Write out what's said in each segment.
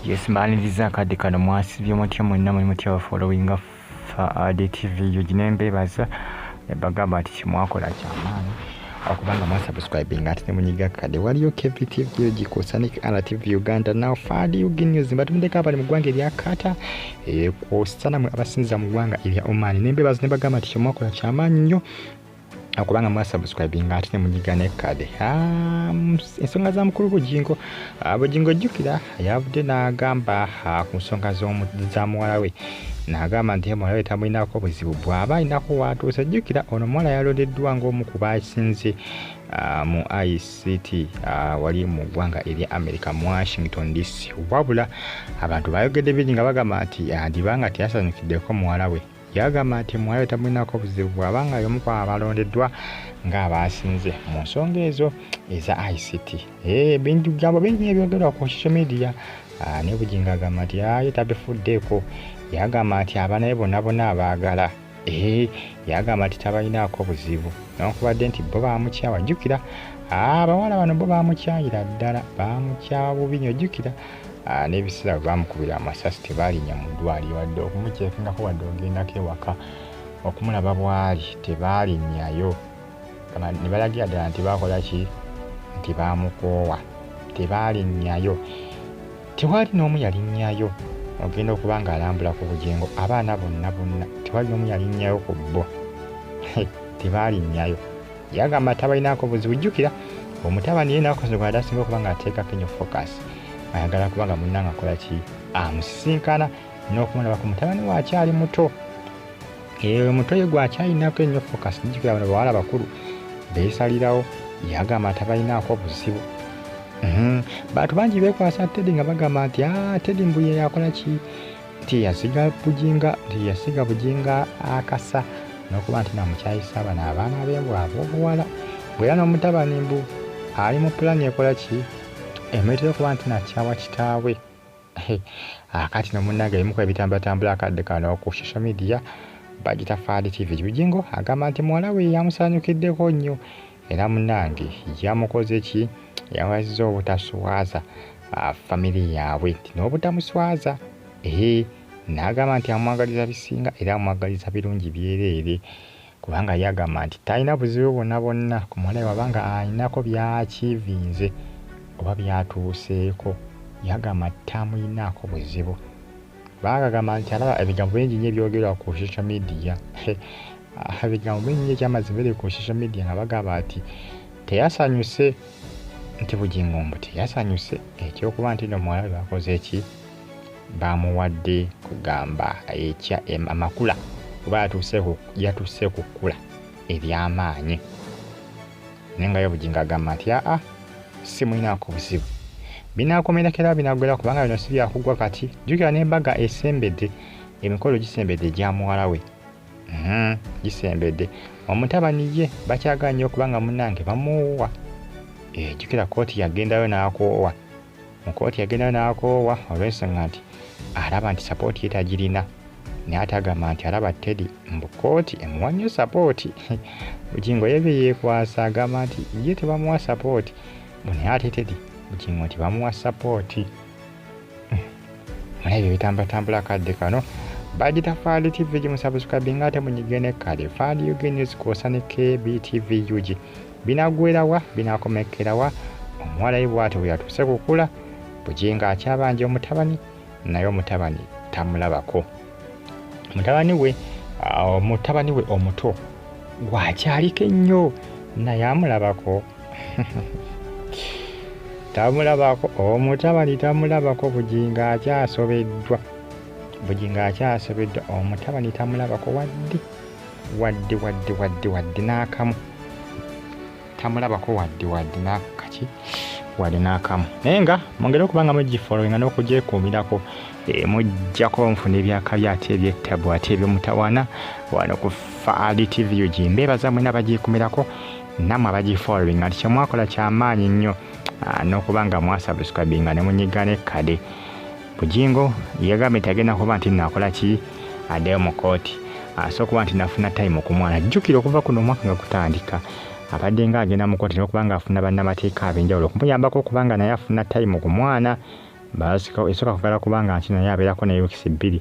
Yes, mbaliriza akadde kano mwasibye mutya mwenna muli mutya following DTV yuginembe baza bagamba ati kimwakola kyamaani okubanga mwasubscribing ate ne munyiga kade waliyo KBTV gikosanik RTV Uganda now fadi uginews mbatumudeka abali mu ggwanga erya Kata kwosana mwe abasinza mu ggwanga erya Oman nembe baza ne bagamba ati kimwakola kyamaani nnyo okubanga mwasubscribing ate ne munyiga ne kade ensonga za mukulu Bugingo Bugingo jjukira yavudde n'agamba ku nsonga za muwala we n'agamba nti muwala we tamulinako buzibu bw'aba alinako watuuse jjukira ono muwala yalondeddwa ng'omu ku baasinze mu ICT wali mu ggwanga erya America mu Washington DC wabula abantu bayogedde bingi nga bagamba nti andibanga tiyasanyukiddeko muwala we yagamba nti muwala we tamulinako buzibu bw'abanga y'omu ku abalondeddwa ng'abaasinze mu nsonga ezo eza ICT bintu gambo bingi ebyogerwa ku social media ne Bugingo agamba nti aye tabifuddeeko yagamba nti abaana be bonna abaagala yagamba nti tabalinaako buzibu newankubadde nti bo baamukyawa jjukira abawala bano bo baamukyayira ddala baamukyawa bubi nnyo jjukira n'ebiseera bwe baamukubira amasasi tebaalinya mu ddwaliro wadde okumuceekingako wadde ogendako ewaka okumulaba bwali tebaalinnyayo ne balagira ddala nti bakola ki nti baamukoowa tebaalinnyayo tewali n'omu yalinnyayo ogenda okuba nga alambula ku Bugingo abaana bonna tewali n'omu yalinnyayo ku bo tebaalinnyayo yagamba tabalinaako buzibu jjukira omutabani ye nakozegwa adasinga okuba nga ateekako ennyo focus ayagala kubanga munnanga akola ki amusisinkana n'okumulaba ku mutabani we akyali muto omuto ye gwakyalinako ennyo focus jjukira bano bawala bakulu beesalirawo yagamba tabalinaako buzibu bantu bangi beekwasa Teddy nga bagamba nti Teddy mbuye yakola ki nti yasiga Bugingo akasa n'okuba nti namukyayisa bano abaana b'embwa ab'obuwala bwera n'omutabani mbu ali mu pulani ekola ki emetera okuba nti nakyawa kitaawe akati nomunnange ebimu ku ebitambulatambula akadde kano ku social media bagita Fadi TV Bugingo agamba nti muwala we yamusanyukiddeko nnyo era munnange yamukoze ki yawazizza obutaswaza family yaabwe nti n'obutamuswaza n'agamba nti amwagaliza bisinga era amwagaliza birungi byereere kubanga yagamba nti talina buzibu bonna ku muwala we wabanga alinako byakivinze oba byatuuseeko yagamba tamulinaako buzibu bagamba nti alaba ebigambo bingi nnyo ebyogerwa ku social media ebigambo bingi nnyo ekyamazima biri ku social media nga bagamba nti teyasanyuse nti Bugingo mbu teyasanyuse ekyokuba nti no muwala we bakoze eki bamuwadde kugamba amakula oba yatuuse ku kkula ery'amaanyi naye nga yo Bugingo agamba nti simulinaako buzibu binaakomerako era binaggwera kubanga bino si byakugwa kati jjukira n'embaga esembedde emikolo gisembedde egya muwala we gisembedde omutabani ye bakyagala nnyo okubanga munnange bamuwuwa jjukira kooti yagendayo n'akoowa mu kooti yagendayo n'akoowa olw'ensonga nti alaba nti sapooti ye tagirina naye ate agamba nti alaba Teddy mbu kooti emuwa nnyo sapooti Bugingo ye bye yeekwasa agamba nti ye tebamuwa sapooti naye ate Teddy Bugingo nti bamuwa sapooti mulabye bitambulatambula akadde kano bagita Fadi TV gimusubscribing ate munyige ne kale Fadi News kwosa ne KBTV UG binaggwerawa binakomekerawa omuwala ye bw'atyo bwe yatuuse kukula Bugingo akyabanja omutabani naye omutabani tamulabako mutabani we omuto gwakyaliko ennyo naye amulabako tamulabako omutabani tamulabako Bugingo akyasobeddwa omutabani tamulabako wadde n'akamu tamulabako wadde n'akamu naye nga mwongere okubanga mugifollowinga n'okugyekuumirako mujjako nfuna ebyakabya ate ebyettabu ate ebyomutawana wano ku Fadi TV UG mbeebaza mwena abagyekuumirako nammwe abagifollowinga nti kyemwakola kyamaanyi nnyo n'okubanga mwasubscribinga ne munyiga ne kade Bugingo yagambye nti agenda kuba nti nakola ki addeyo mu kooti so okuba nti nafuna time okumwana jjukira okuva kuno omwaka nga gutandika abadde nga agenda mu kooti n'okubanga afuna bannamateeka ab'enjawulo okumuyambako okubanga naye afuna time okumwana esooka kugala kubanga nti naye abeerako naye weeks 2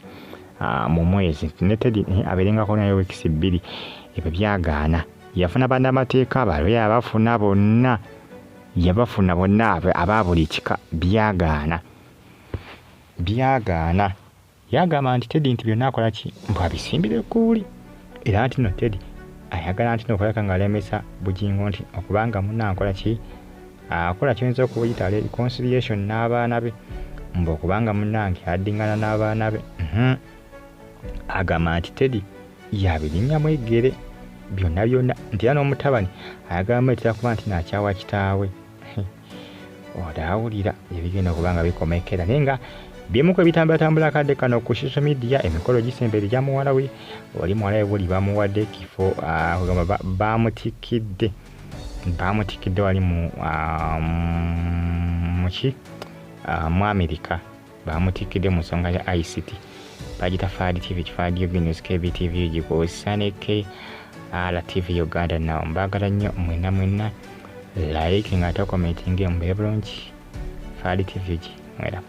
mu mwezi ne Teddy abeerengako naye weeks 2 ebyo byagaana. Yafuna bannamateeka abalwe abafuna bonna yabafuna bonna aba buli kika byagaana. Yagamba nti Teddy nti byonna akola ki mbwabisimbire kuuli era nti no Teddy ayagala nti nokoleka nga alemesa Bugingo nti okubanga munna akola ki akola kiyinza okuyita reconciliation n'abaana be mbu okubanga munnange addingana n'abaana be. Agamba nti Teddy yabirinnya eggere byonna nti era n'omutabani ayagala muletera kuba nti nakyawa kitaawe. Odawulira ebigenda okubanga bikomekera naye nga bimu ku ebitambula kadde kano ku social media emikolo gisembere gya muwala we oli muwala we buli bamuwadde ekifo bamutikidde wali mu Amerika bamutikidde mu nsonga ya ICT bagita Fadi TV Fadi News KBTV Gikosaneke TV Uganda nawo mbagala nnyo mwenna like nga commenting mbere bulungi Fadi TV mwera.